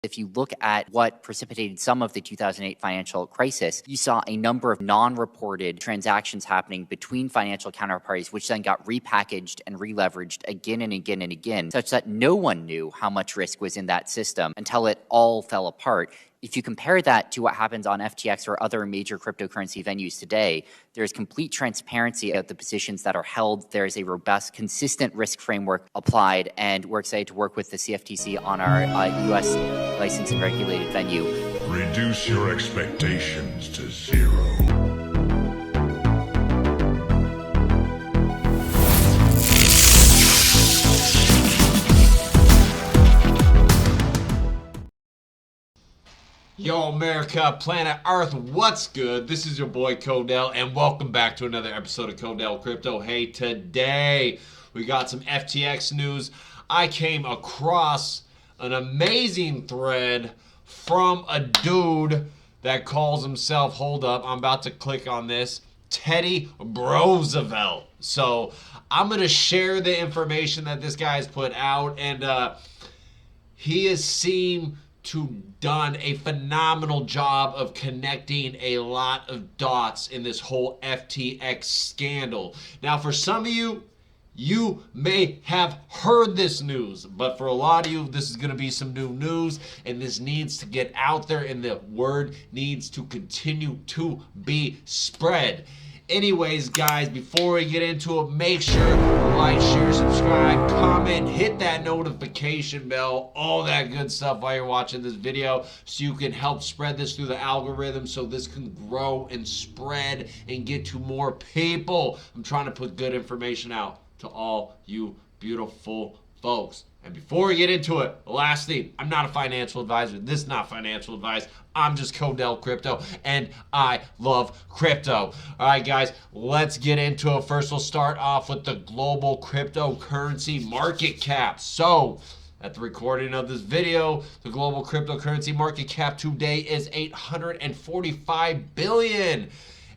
If you look at what precipitated some of the 2008 financial crisis, you saw a number of non-reported transactions happening between financial counterparties, which then got repackaged and re-leveraged again and again and again, such that no one knew how much risk was in that system until it all fell apart. If you compare that to what happens on FTX or other major cryptocurrency venues today, there's complete transparency of the positions that are held. There's a robust, consistent risk framework applied, and we're excited to work with the CFTC on our U.S. licensed and regulated venue. Reduce your expectations to zero. Yo, America, planet Earth, what's good? This is your boy CODELL, and welcome back to another episode of CODELL Crypto. Hey, today we got some FTX news. I came across an amazing thread from a dude that calls himself, hold up, I'm about to click on this, Teddy Roosevelt. So I'm going to share the information that this guy's put out, and he has seemed to done a phenomenal job of connecting a lot of dots in this whole FTX scandal. Now, for some of you, you may have heard this news, but for a lot of you, this is going to be some new news, and this needs to get out there, and the word needs to continue to be spread. Anyways, guys, before we get into it, make sure to like, share, subscribe, comment, hit that notification bell, all that good stuff while you're watching this video so you can help spread this through the algorithm so this can grow and spread and get to more people. I'm trying to put good information out to all you beautiful folks. And before we get into it, the last thing, I'm not a financial advisor. This is not financial advice. I'm just CODELL Crypto, and I love crypto. All right, guys, let's get into it. First, we'll start off with the global cryptocurrency market cap. So, at the recording of this video, the global cryptocurrency market cap today is $845 billion.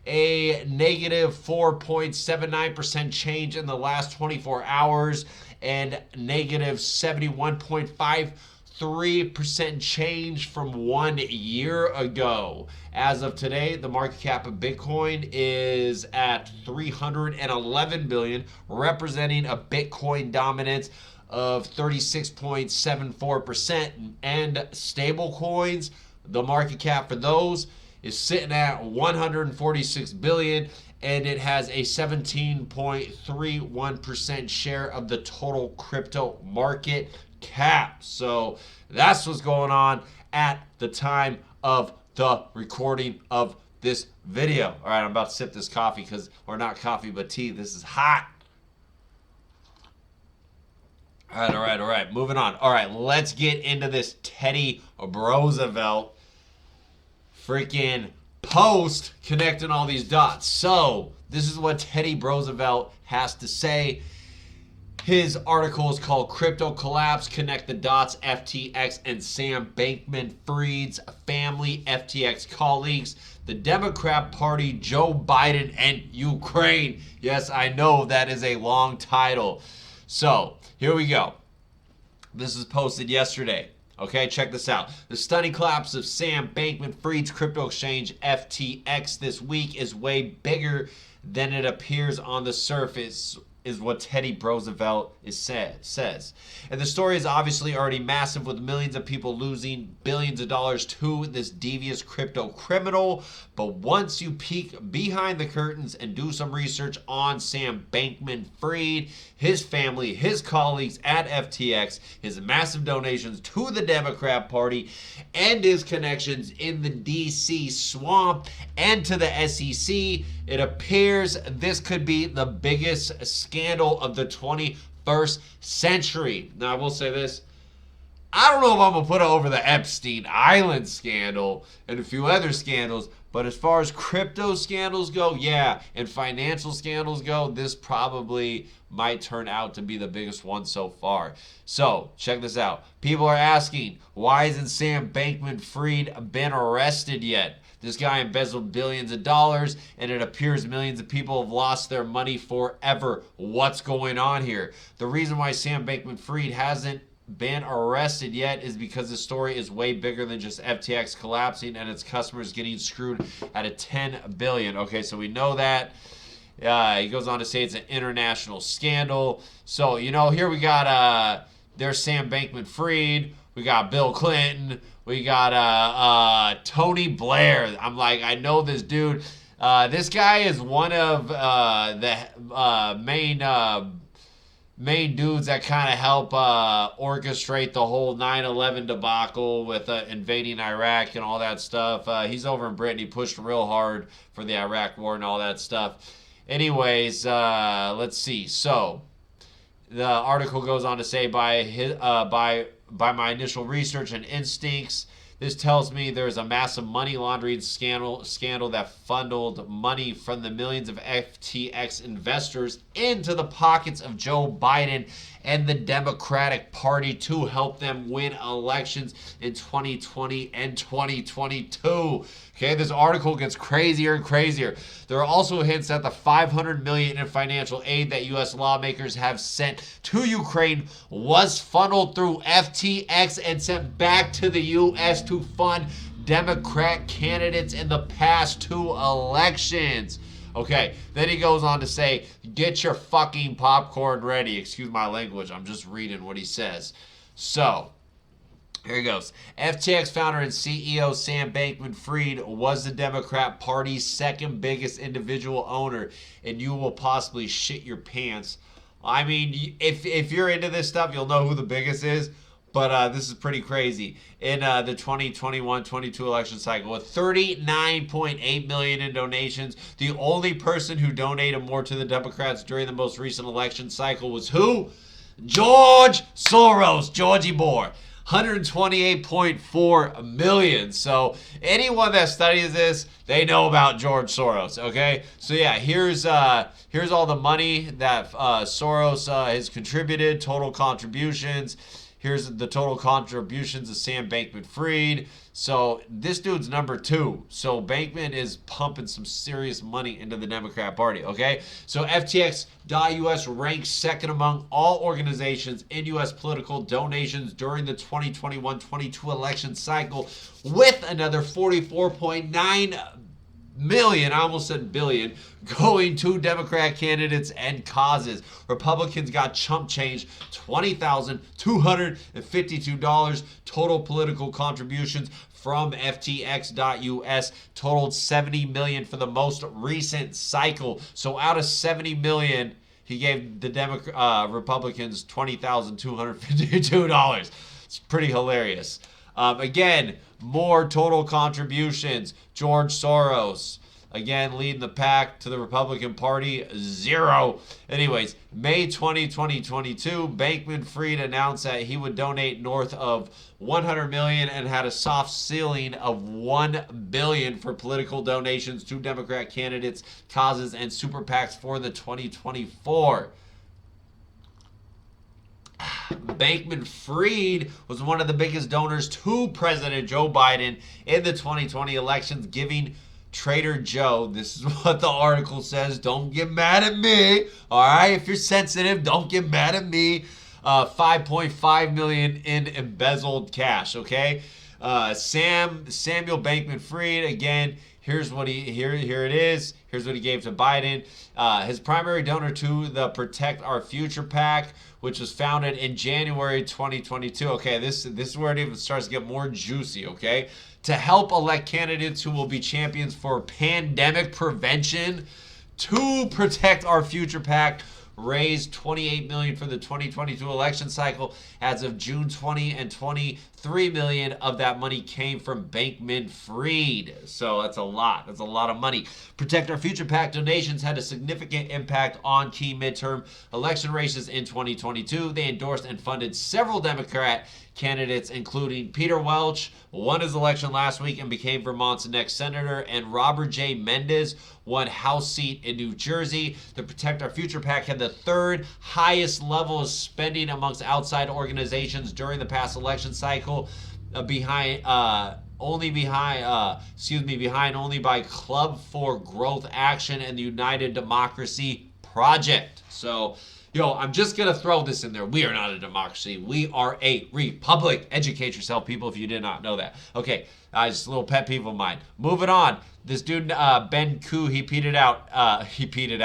A negative 4.79% change in the last 24 hours and negative 71.53% change from 1 year ago. As of today, the market cap of Bitcoin is at $311 billion, representing a Bitcoin dominance of 36.74%, and stable coins, the market cap for those is sitting at $146 billion, and it has a 17.31% share of the total crypto market cap. So that's what's going on at the time of the recording of this video. All right, I'm about to sip this coffee or not coffee, but tea. This is hot. All right. Moving on. All right, let's get into this Teddy Roosevelt freaking post connecting all these dots. So this is what Teddy Roosevelt has to say. His article is called Crypto Collapse, Connect the Dots, FTX and Sam Bankman-Fried's Family, FTX Colleagues, the Democrat Party, Joe Biden, and Ukraine. Yes, I know that is a long title. So here we go. This was posted yesterday. Okay, check this out. The stunning collapse of Sam Bankman-Fried's crypto exchange FTX this week is way bigger than it appears on the surface, is what Teddy Roosevelt says. And the story is obviously already massive, with millions of people losing billions of dollars to this devious crypto criminal. But once you peek behind the curtains and do some research on Sam Bankman-Fried, his family, his colleagues at FTX, his massive donations to the Democrat Party, and his connections in the DC swamp and to the SEC, it appears this could be the biggest scandal of the 21st century. Now, I will say this. I don't know if I'm going to put it over the Epstein Island scandal and a few other scandals, but as far as crypto scandals go, yeah, and financial scandals go, this probably might turn out to be the biggest one so far. So, check this out. People are asking, why hasn't Sam Bankman-Fried been arrested yet? This guy embezzled billions of dollars, and it appears millions of people have lost their money forever. What's going on here? The reason why Sam Bankman-Fried hasn't been arrested yet is because the story is way bigger than just FTX collapsing and its customers getting screwed at a $10 billion. Okay, so we know that. He goes on to say it's an international scandal. So, you know, here we got there's Sam Bankman-Fried. We got Bill Clinton. We got Tony Blair. I'm like, I know this dude. This guy is one of the main dudes that kind of help orchestrate the whole 9/11 debacle with invading Iraq and all that stuff. He's over in Britain. He pushed real hard for the Iraq war and all that stuff. Anyways, let's see. So the article goes on to say, by my initial research and instincts, this tells me there's a massive money laundering scandal that funneled money from the millions of FTX investors into the pockets of Joe Biden and the Democratic Party to help them win elections in 2020 and 2022. Okay, this article gets crazier and crazier. There are also hints that the $500 million in financial aid that U.S. lawmakers have sent to Ukraine was funneled through FTX and sent back to the U.S. to fund Democrat candidates in the past 2 elections. Okay, then he goes on to say, get your fucking popcorn ready. Excuse my language, I'm just reading what he says. So, here he goes. FTX founder and CEO Sam Bankman-Fried was the Democrat Party's second biggest individual owner, and you will possibly shit your pants. I mean, if you're into this stuff, you'll know who the biggest is. But this is pretty crazy. In the 2021-22 election cycle, with $39.8 million in donations, the only person who donated more to the Democrats during the most recent election cycle was who? George Soros, Georgie Boy. $128.4 million. So anyone that studies this, they know about George Soros. Okay, so yeah, here's all the money that Soros has contributed, total contributions. Here's the total contributions of Sam Bankman-Fried. So this dude's number 2. So Bankman is pumping some serious money into the Democrat Party, okay? So FTX.US ranks second among all organizations in U.S. political donations during the 2021-22 election cycle, with another 44.9 million, I almost said billion, going to Democrat candidates and causes. Republicans got chump change, $20,252. Total political contributions from FTX.US totaled $70 million for the most recent cycle. So out of $70 million, he gave the Republicans $20,252. It's pretty hilarious. Again, more total contributions. George Soros, again, leading the pack to the Republican Party, 0. Anyways, May 2022, Bankman-Fried announced that he would donate north of $100 million and had a soft ceiling of $1 billion for political donations to Democrat candidates, causes, and super PACs for the 2024. Bankman-Fried was one of the biggest donors to President Joe Biden in the 2020 elections, giving Trader Joe, this is what the article says, don't get mad at me, all right? If you're sensitive, don't get mad at me. $5.5 million in embezzled cash, okay? Samuel Bankman-Fried, again, here it is. Here's what he gave to Biden. His primary donor to the Protect Our Future PAC, which was founded in January 2022. Okay, this is where it even starts to get more juicy, okay? To help elect candidates who will be champions for pandemic prevention. To Protect Our Future PAC raised $28 million for the 2022 election cycle. As of June 20 and $23 million of that money came from Bankman-Fried. So that's a lot. That's a lot of money. Protect Our Future PAC donations had a significant impact on key midterm election races in 2022. They endorsed and funded several Democrat candidates, including Peter Welch, won his election last week and became Vermont's next senator, and Robert J. Mendez won House seat in New Jersey. The Protect Our Future PAC had the 3rd highest level of spending amongst outside organizations during the past election cycle, behind only by Club for Growth Action and the United Democracy Project. So Yo, I'm just going to throw this in there. We are not a democracy. We are a republic. Educate yourself, people, if you did not know that. Okay, just a little pet peeve of mine. Moving on. This dude, Ben Koo, he tweeted out. He tweeted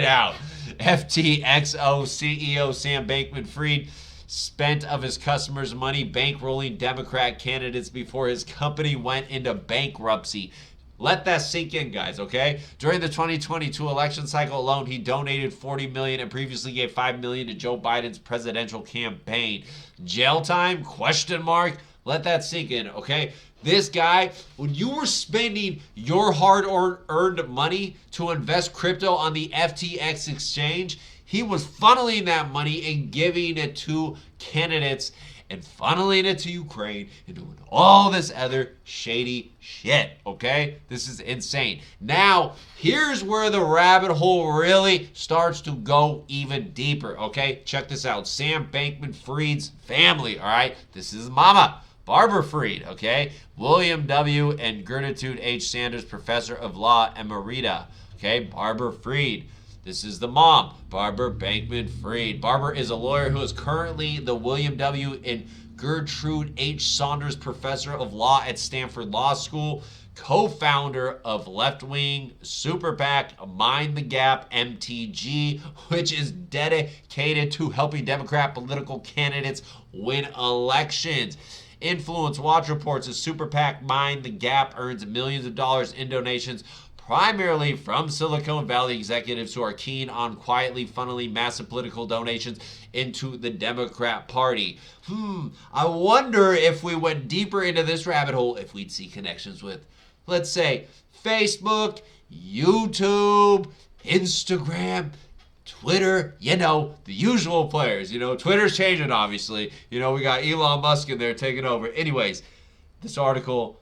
out. FTXO CEO Sam Bankman-Fried spent of his customers' money bankrolling Democrat candidates before his company went into bankruptcy. Let that sink in, guys, okay? During the 2022 election cycle alone, he donated $40 million and previously gave $5 million to Joe Biden's presidential campaign. Jail time? Question mark. Let that sink in, okay? This guy, when you were spending your hard-earned money to invest crypto on the FTX exchange, he was funneling that money and giving it to candidates and funneling it to Ukraine and doing all this other shady shit, okay? This is insane. Now, here's where the rabbit hole really starts to go even deeper, okay? Check this out. Sam Bankman-Fried's family, all right? This is Mama, Barbara Fried, okay? William W. and Gertrude H. Sanders, professor of law emerita, okay? Barbara Fried. This is the mom, Barbara Bankman-Fried. Barbara is a lawyer who is currently the William W. and Gertrude H. Saunders Professor of Law at Stanford Law School, co-founder of left-wing super PAC Mind the Gap MTG, which is dedicated to helping Democrat political candidates win elections. Influence Watch reports a super PAC Mind the Gap earns millions of dollars in donations primarily from Silicon Valley executives who are keen on quietly funneling massive political donations into the Democrat Party. I wonder if we went deeper into this rabbit hole, if we'd see connections with, let's say, Facebook, YouTube, Instagram, Twitter, the usual players. Twitter's changing, obviously. We got Elon Musk in there taking over. Anyways, this article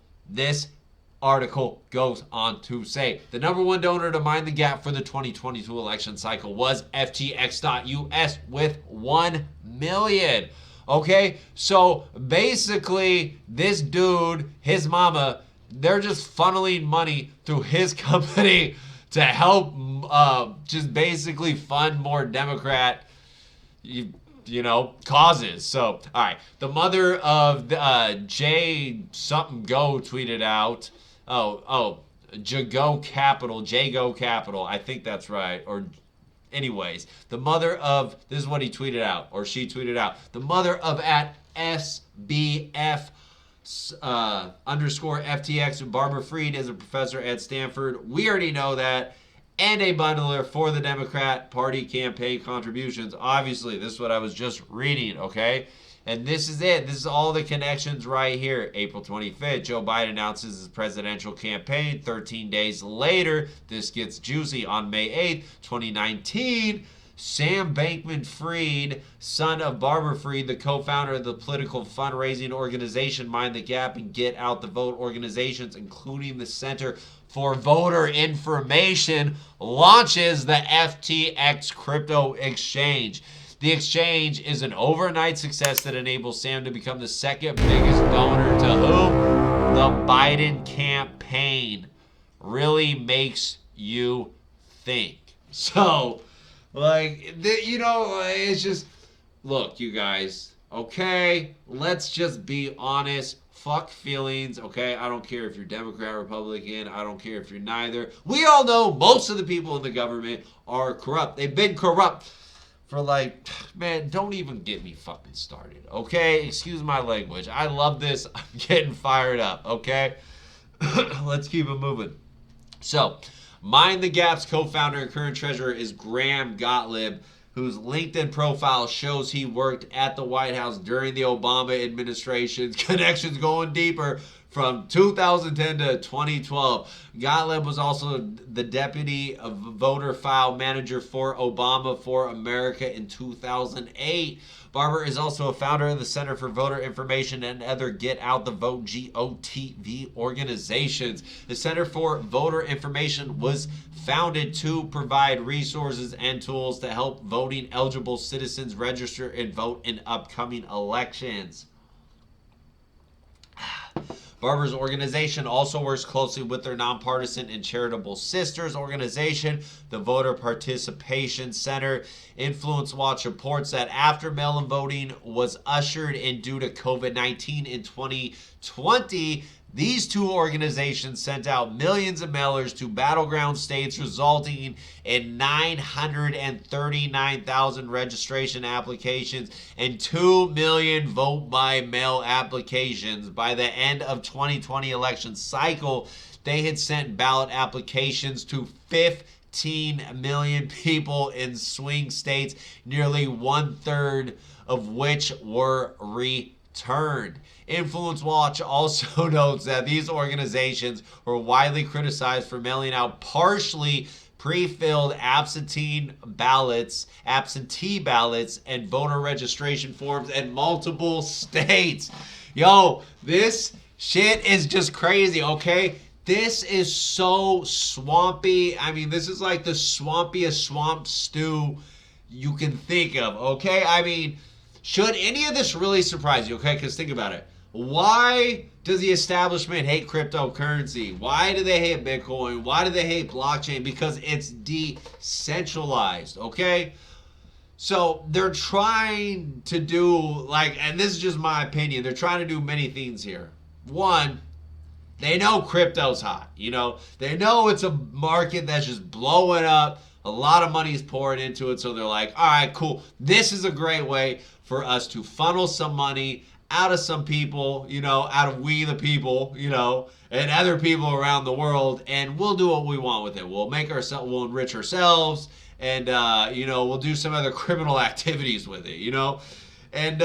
goes on to say the number one donor to Mind the Gap for the 2022 election cycle was FTX.US with $1 million. Okay, so basically this dude, his mama, they're just funneling money through his company to help just basically fund more Democrat causes. So, all right. The mother of J something Go tweeted out. Jago Capital. I think that's right. Or anyways, the mother of, this is what he tweeted out, or she tweeted out. The mother of at SBF underscore FTX, Barbara Fried is a professor at Stanford. We already know that. And a bundler for the Democrat Party campaign contributions. Obviously, this is what I was just reading, okay? And this is it. This is all the connections right here. April 25th, Joe Biden announces his presidential campaign. 13 days later, this gets juicy. On May 8th, 2019, Sam Bankman-Fried, son of Barbara Fried, the co-founder of the political fundraising organization Mind the Gap and Get Out the Vote organizations, including the Center for Voter Information, launches the FTX crypto exchange. The exchange is an overnight success that enables Sam to become the second biggest donor to whom? The Biden campaign. Really makes you think. So, it's just, look, you guys, okay? Let's just be honest. Fuck feelings, okay? I don't care if you're Democrat, Republican. I don't care if you're neither. We all know most of the people in the government are corrupt. They've been corrupt for man, don't even get me fucking started, okay? Excuse my language. I love this. I'm getting fired up, okay? Let's keep it moving. So, Mind the Gap's co-founder and current treasurer is Graham Gottlieb, whose LinkedIn profile shows he worked at the White House during the Obama administration's connections going deeper from 2010 to 2012. Gottlieb was also the deputy voter file manager for Obama for America in 2008. Barber is also a founder of the Center for Voter Information and other Get Out the Vote GOTV organizations. The Center for Voter Information was founded to provide resources and tools to help voting eligible citizens register and vote in upcoming elections. Barber's organization also works closely with their nonpartisan and charitable sisters organization, the Voter Participation Center. Influence Watch reports that after mail-in voting was ushered in due to COVID-19 in 2020, these two organizations sent out millions of mailers to battleground states, resulting in 939,000 registration applications and 2 million vote-by-mail applications. By the end of 2020 election cycle, they had sent ballot applications to 15 million people in swing states, nearly 1/3 of which were returned. Influence Watch also notes that these organizations were widely criticized for mailing out partially pre-filled absentee ballots, and voter registration forms in multiple states. Yo, this shit is just crazy, okay? This is so swampy. I mean, this is like the swampiest swamp stew you can think of, okay? I mean, should any of this really surprise you, okay? Because think about it. Why does the establishment hate cryptocurrency? Why do they hate Bitcoin? Why do they hate blockchain? Because it's decentralized, okay? So they're trying to do, like, and this is just my opinion, they're trying to do many things here. One, they know crypto's hot, you know? They know it's a market that's just blowing up. A lot of money is pouring into it, so they're like, all right, cool. This is a great way for us to funnel some money out of some people, you know, out of we the people, you know, and other people around the world, and we'll do what we want with it. We'll we'll enrich ourselves, and, you know, we'll do some other criminal activities with it, you know? And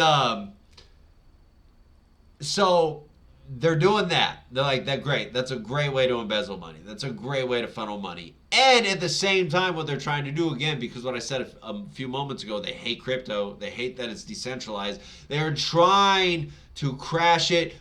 so they're doing that. They're like, that's great. That's a great way to embezzle money. That's a great way to funnel money. And at the same time, what they're trying to do, again, because what I said a few moments ago, they hate crypto. They hate that it's decentralized. They're trying to crash it,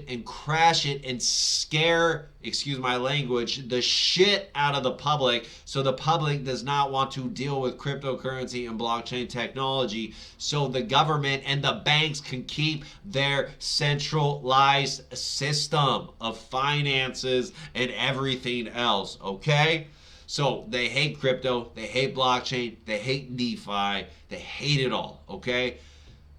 and scare, excuse my language, the shit out of the public, so the public does not want to deal with cryptocurrency and blockchain technology, so the government and the banks can keep their centralized system of finances and everything else, okay? So they hate crypto, they hate blockchain, they hate DeFi, they hate it all, okay?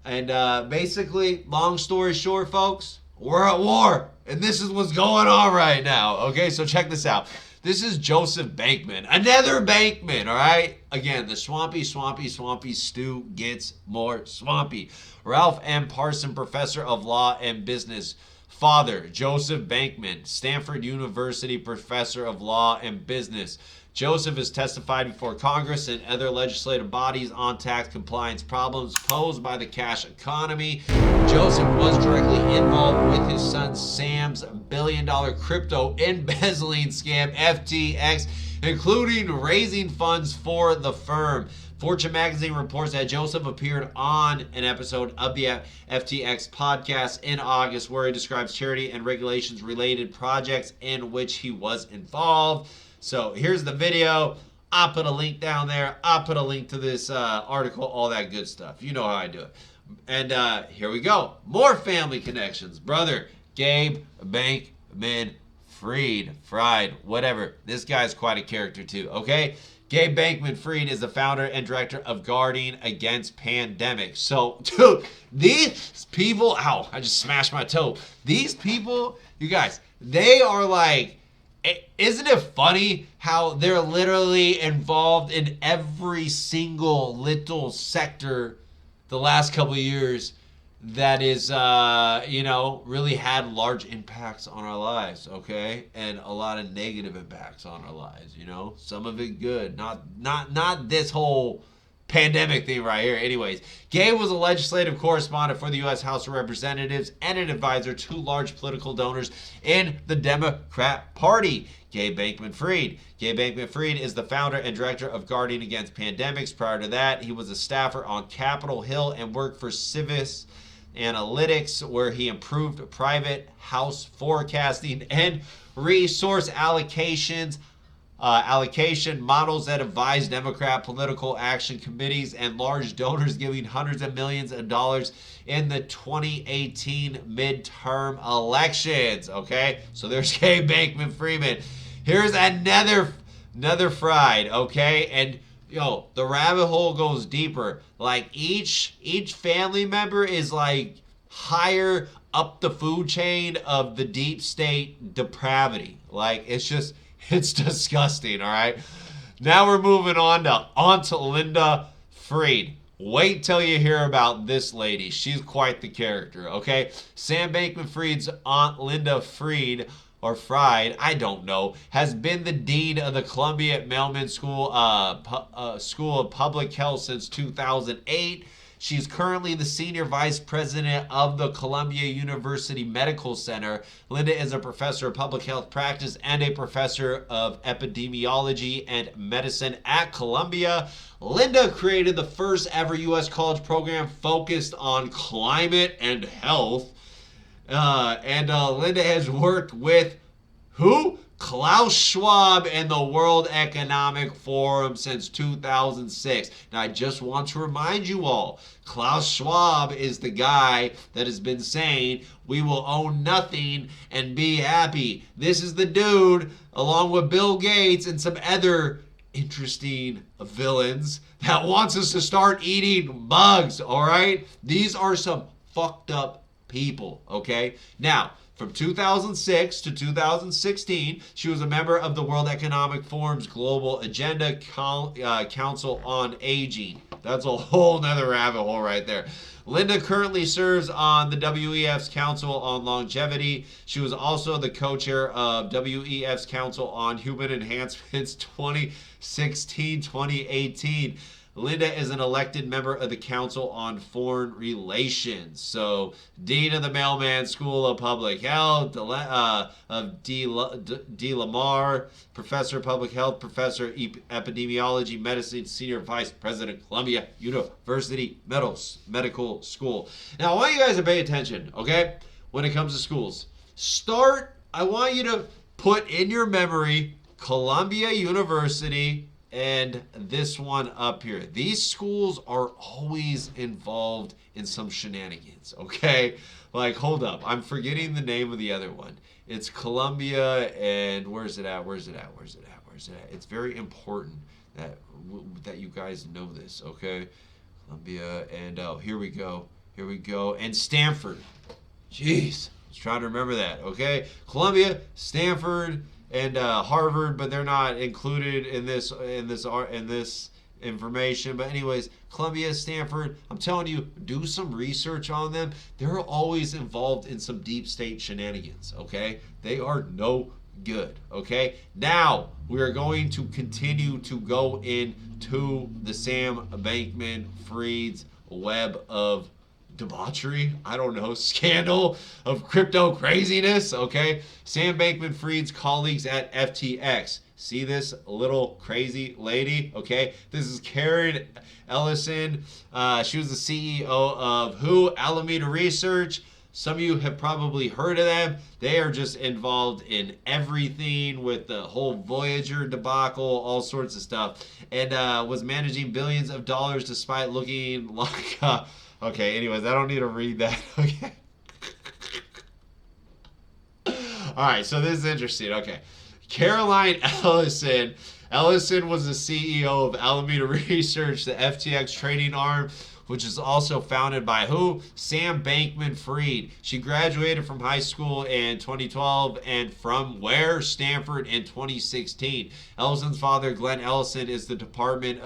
And basically, long story short, folks, we're at war. And this is what's going on right now. Okay, so check this out. This is Joseph Bankman. Another Bankman, all right? Again, the swampy stew gets more swampy. Ralph M. Parson, professor of law and business. Father, Joseph Bankman, Stanford University professor of law and business. Joseph has testified before Congress and other legislative bodies on tax compliance problems posed by the cash economy. Joseph was directly involved with his son Sam's billion-dollar crypto embezzling scam, FTX, including raising funds for the firm. Fortune magazine reports that Joseph appeared on an episode of the FTX podcast in August, where he describes charity and regulations-related projects in which he was involved. So here's the video. I'll put a link down there. I'll put a link to this article, all that good stuff. You know how I do it. And here we go. More family connections. Brother Gabe Bankman Fried, whatever. This guy's quite a character too, okay? Gabe Bankman Fried is the founder and director of Guarding Against Pandemics. So, dude, these people, ow, I just smashed my toe. These people, you guys, they are like, isn't it funny how they're literally involved in every single little sector the last couple of years that is, you know, really had large impacts on our lives, okay? And a lot of negative impacts on our lives, you know? Some of it good, not this whole pandemic thing right here. Anyways, Gabe was a legislative correspondent for the U.S. House of Representatives and an advisor to large political donors in the Democrat Party. Gabe Bankman Fried. Gabe Bankman Fried is the founder and director of Guarding Against Pandemics. Prior to that, he was a staffer on Capitol Hill and worked for Civis Analytics, where he improved private house forecasting and resource allocations allocation, models that advise Democrat political action committees, and large donors giving hundreds of millions of dollars in the 2018 midterm elections. Okay, so there's Kay Bankman-Fried. Here's another fried. Okay, and the rabbit hole goes deeper. Like each family member is like higher up the food chain of the deep state depravity. Like it's disgusting, all right? Now we're moving on to Aunt Linda Fried. Wait till you hear about this lady. She's quite the character, okay? Sam Bankman-Fried's Aunt Linda Fried, or Fried, I don't know, has been the dean of the Columbia Mailman School of Public Health since 2008. She's currently the senior vice president of the Columbia University Medical Center. Linda is a professor of public health practice and a professor of epidemiology and medicine at Columbia. Linda created the first ever U.S. college program focused on climate and health. Linda has worked with who? Klaus Schwab and the World Economic Forum since 2006. Now, I just want to remind you all, Klaus Schwab is the guy that has been saying we will own nothing and be happy. This is the dude, along with Bill Gates and some other interesting villains, that wants us to start eating bugs, all right? These are some fucked up people, okay? Now, from 2006 to 2016, she was a member of the World Economic Forum's Global Agenda Council on Aging. That's a whole nother rabbit hole right there. Linda currently serves on the WEF's Council on Longevity. She was also the co-chair of WEF's Council on Human Enhancements 2016-2018. Linda is an elected member of the Council on Foreign Relations. So, Dean of the Mailman School of Public Health, of D. Lamar, Professor of Public Health, Professor of Epidemiology, Medicine, Senior Vice President, Columbia University Medical School. Now, I want you guys to pay attention, okay, when it comes to schools. I want you to put in your memory Columbia University and this one up here. These schools are always involved in some shenanigans, okay? Like, hold up. I'm forgetting the name of the other one. It's Columbia, and where's it at? It's very important that you guys know this, okay? Columbia, and here we go. And Stanford. Jeez. I was trying to remember that, okay? Columbia, Stanford, and Harvard, but they're not included in this information. But anyways, Columbia, Stanford, I'm telling you, do some research on them. They're always involved in some deep state shenanigans, okay? They are no good, okay? Now, we are going to continue to go into the Sam Bankman-Fried's web of debauchery, I don't know, scandal of crypto craziness, okay? Sam Bankman-Fried's colleagues at FTX. See this little crazy lady, okay? This is Karen Ellison. She was the CEO of who? Alameda Research. Some of you have probably heard of them. They are just involved in everything with the whole Voyager debacle, all sorts of stuff, and was managing billions of dollars despite looking like okay, anyways, I don't need to read that. Okay. Alright, so this is interesting. Okay. Caroline Ellison. Ellison was the CEO of Alameda Research, the FTX trading arm, which is also founded by who? Sam Bankman-Fried. She graduated from high school in 2012 and from where? Stanford in 2016. Ellison's father, Glenn Ellison, is the department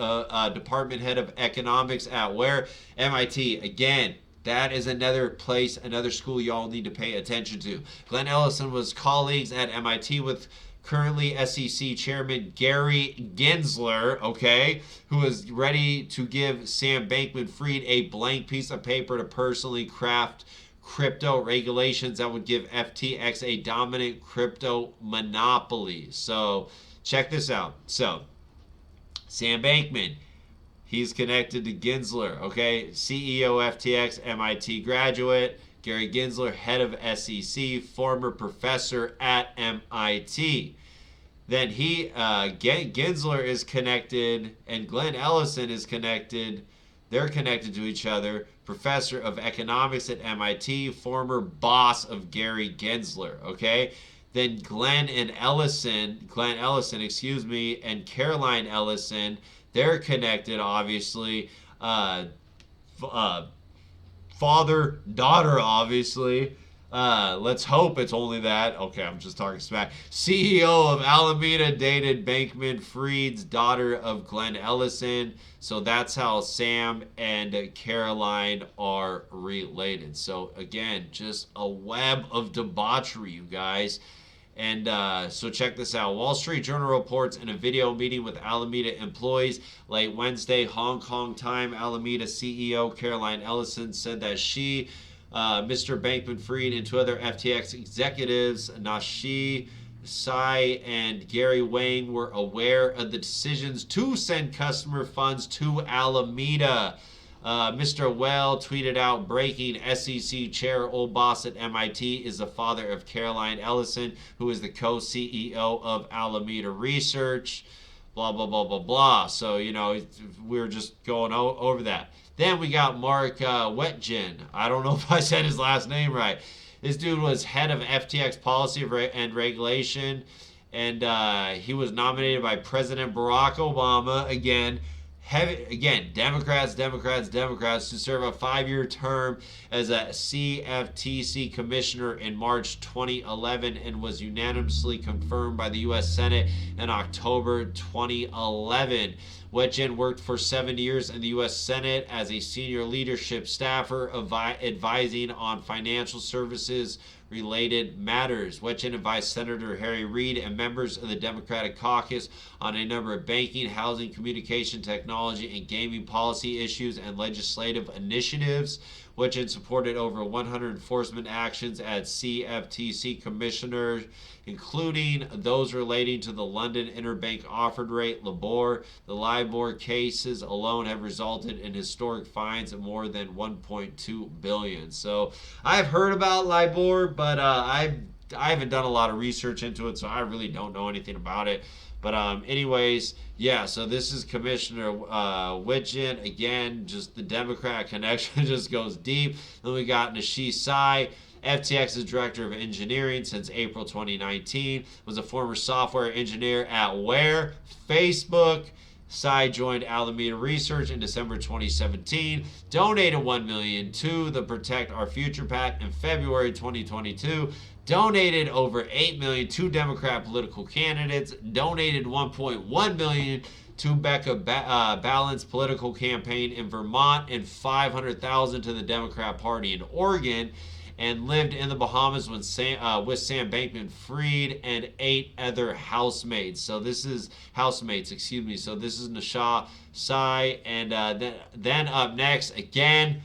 head of economics at where? MIT. Again, that is another place, another school y'all need to pay attention to. Glenn Ellison was colleagues at MIT with currently SEC Chairman Gary Gensler, okay, who is ready to give Sam Bankman-Fried a blank piece of paper to personally craft crypto regulations that would give FTX a dominant crypto monopoly. So check this out. So Sam Bankman, he's connected to Gensler, okay, CEO FTX, MIT graduate. Gary Gensler, head of SEC, former professor at MIT. Then Gensler is connected, and Glenn Ellison is connected. They're connected to each other. Professor of economics at MIT, former boss of Gary Gensler. Okay. Then Glenn Ellison, and Caroline Ellison, they're connected, obviously. Father, daughter, obviously. Let's hope it's only that. Okay, I'm just talking smack. CEO of Alameda dated Bankman Fried's daughter of Glenn Ellison. So that's how Sam and Caroline are related. So again, just a web of debauchery, you guys. And so check this out. Wall Street Journal reports in a video meeting with Alameda employees late Wednesday, Hong Kong time, Alameda CEO Caroline Ellison said that she, Mr. Bankman Fried, and two other FTX executives, Nashi Sai and Gary Wang, were aware of the decisions to send customer funds to Alameda. Mr. Well tweeted out, breaking: SEC chair, old boss at MIT, is the father of Caroline Ellison, who is the co-CEO of Alameda Research. Blah, blah, blah, blah, blah. So, we were just going over that. Then we got Mark Wetjen. I don't know if I said his last name right. This dude was head of FTX policy and regulation, and he was nominated by President Barack Obama again. Democrats to serve a 5-year term as a CFTC commissioner in March 2011 and was unanimously confirmed by the U.S. Senate in October 2011. Wetjen worked for 7 years in the U.S. Senate as a senior leadership staffer advising on financial services related matters. Wetjen advised Senator Harry Reid and members of the Democratic caucus on a number of banking, housing, communication, technology, and gaming policy issues and legislative initiatives. Wetjen supported over 100 enforcement actions as CFTC commissioner, including those relating to the London Interbank Offered Rate, LIBOR. The LIBOR cases alone have resulted in historic fines of more than $1.2 billion. So I've heard about LIBOR, but I haven't done a lot of research into it, so I really don't know anything about it. But anyways, yeah, so this is Commissioner Wetjen. Again, just the Democrat connection just goes deep. Then we got Nashi Sai, FTX's director of engineering since April 2019, was a former software engineer at where? Facebook. Sai joined Alameda Research in December 2017, donated $1 million to the Protect Our Future PAC in February 2022, donated over $8 million to Democrat political candidates, donated $1.1 million to Becca Balance political campaign in Vermont, and $500,000 to the Democrat Party in Oregon, and lived in the Bahamas with Sam Bankman-Fried and 8 other housemates. So this is So this is Nasha Sai, and then up next again,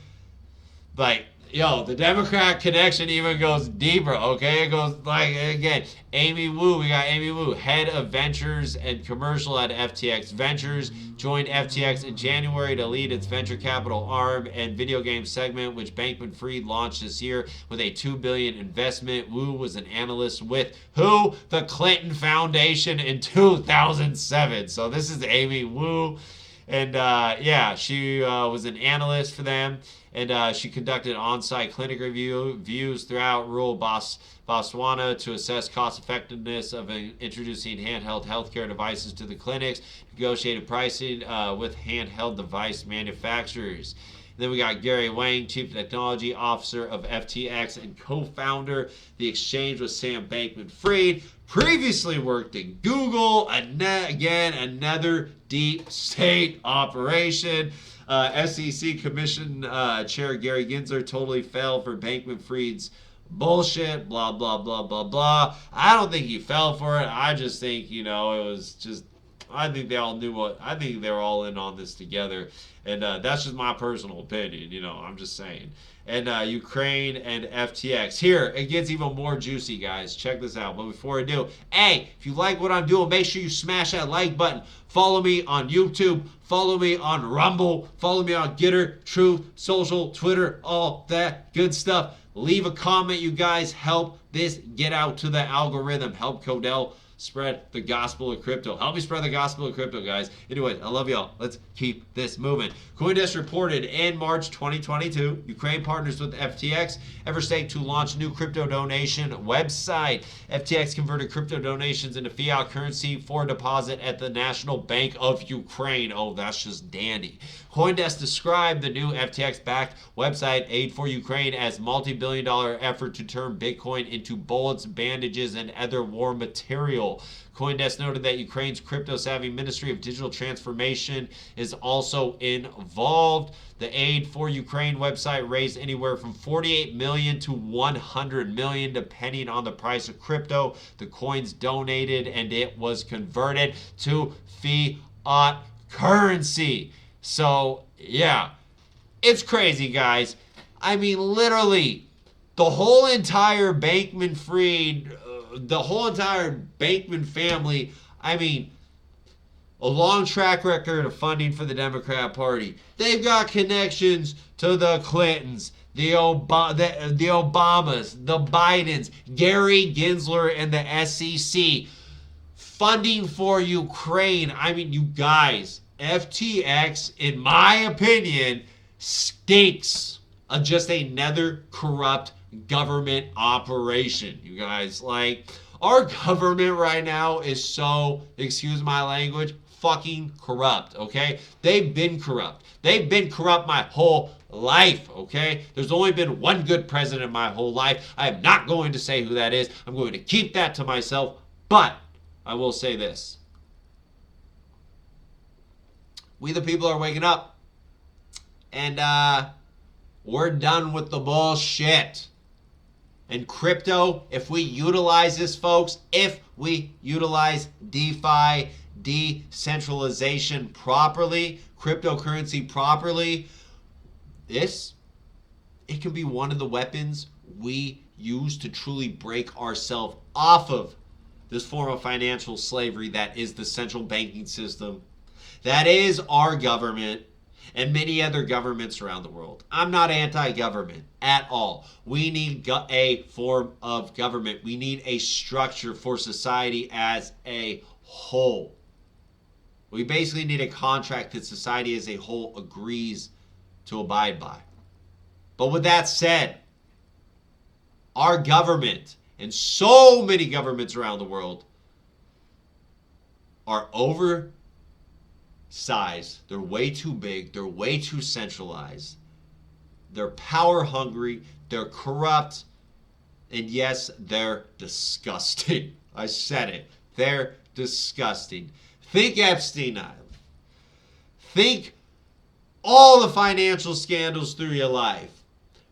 the Democrat connection even goes deeper, okay? It goes again, Amy Wu. We got Amy Wu, head of ventures and commercial at FTX Ventures, joined FTX in January to lead its venture capital arm and video game segment, which Bankman-Fried launched this year with a $2 billion investment. Wu was an analyst with who? The Clinton Foundation in 2007. So this is Amy Wu. And she was an analyst for them, and she conducted on-site clinic reviews throughout rural Botswana to assess cost-effectiveness of introducing handheld healthcare devices to the clinics, negotiated pricing with handheld device manufacturers. Then we got Gary Wang, Chief Technology Officer of FTX and co-founder. The exchange with Sam Bankman-Fried. Previously worked at Google. Again, another deep state operation. SEC Commission Chair Gary Gensler totally fell for Bankman-Fried's bullshit. Blah, blah, blah, blah, blah. I don't think he fell for it. I just think, it was just... I think they all knew I think they were all in on this together. And that's just my personal opinion, I'm just saying. And Ukraine and FTX. Here, it gets even more juicy, guys. Check this out. But before I do, hey, if you like what I'm doing, make sure you smash that like button. Follow me on YouTube. Follow me on Rumble. Follow me on Getter, Truth, Social, Twitter, all that good stuff. Leave a comment, you guys. Help this get out to the algorithm. Help CODELL spread the gospel of crypto. Help me spread the gospel of crypto, guys. Anyways, I love y'all. Let's keep this moving. CoinDesk reported in March 2022, Ukraine partners with FTX Everstake to launch new crypto donation website. FTX converted crypto donations into fiat currency for deposit at the National Bank of Ukraine. Oh, that's just dandy. CoinDesk described the new FTX-backed website Aid for Ukraine as multi-billion-dollar effort to turn Bitcoin into bullets, bandages, and other war material. CoinDesk noted that Ukraine's crypto-savvy Ministry of Digital Transformation is also involved. The Aid for Ukraine website raised anywhere from $48 million to $100 million, depending on the price of crypto. The coins donated, and it was converted to fiat currency. So, yeah, it's crazy, guys. I mean, literally, the whole entire Bankman family, I mean, a long track record of funding for the Democrat Party. They've got connections to the Clintons, the Obamas, the Bidens, Gary Gensler, and the SEC. Funding for Ukraine. I mean, you guys, FTX, in my opinion, stinks of just another corrupt government operation. You guys, like, our government right now is so, excuse my language, fucking corrupt, okay? They've been corrupt. They've been corrupt my whole life, okay? There's only been one good president my whole life. I am not going to say who that is. I'm going to keep that to myself, but I will say this. We the people are waking up. And we're done with the bullshit. And crypto, if we utilize this, folks, if we utilize DeFi, decentralization properly, cryptocurrency properly, it can be one of the weapons we use to truly break ourselves off of this form of financial slavery that is the central banking system, that is our government, and many other governments around the world. I'm not anti-government at all. We need a form of government. We need a structure for society as a whole. We basically need a contract that society as a whole agrees to abide by. But with that said, our government and so many governments around the world are oversized. They're way too big. They're way too centralized. They're power hungry. They're corrupt. And yes, they're disgusting. I said it. They're disgusting. Think Epstein Island. Think all the financial scandals through your life.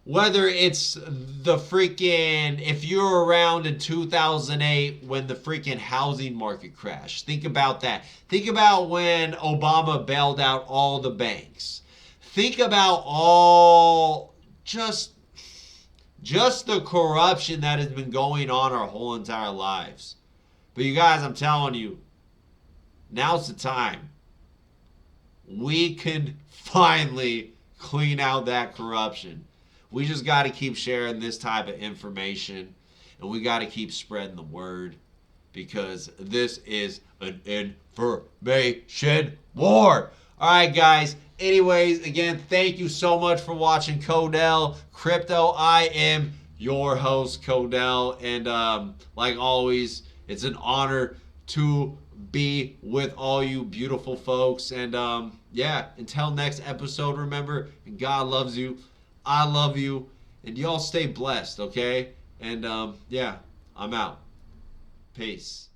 Whether it's the freaking, if you're around in 2008 when the freaking housing market crashed. Think about that. Think about when Obama bailed out all the banks. Think about all, just the corruption that has been going on our whole entire lives. But you guys, I'm telling you, now's the time. We can finally clean out that corruption. We just got to keep sharing this type of information, and we got to keep spreading the word, because this is an information war. All right, guys. Anyways, again, thank you so much for watching CODELL Crypto. I am your host, CODELL, and like always, it's an honor to be with all you beautiful folks. And yeah, until next episode, remember, God loves you. I love you, and y'all stay blessed, okay? And yeah, I'm out. Peace.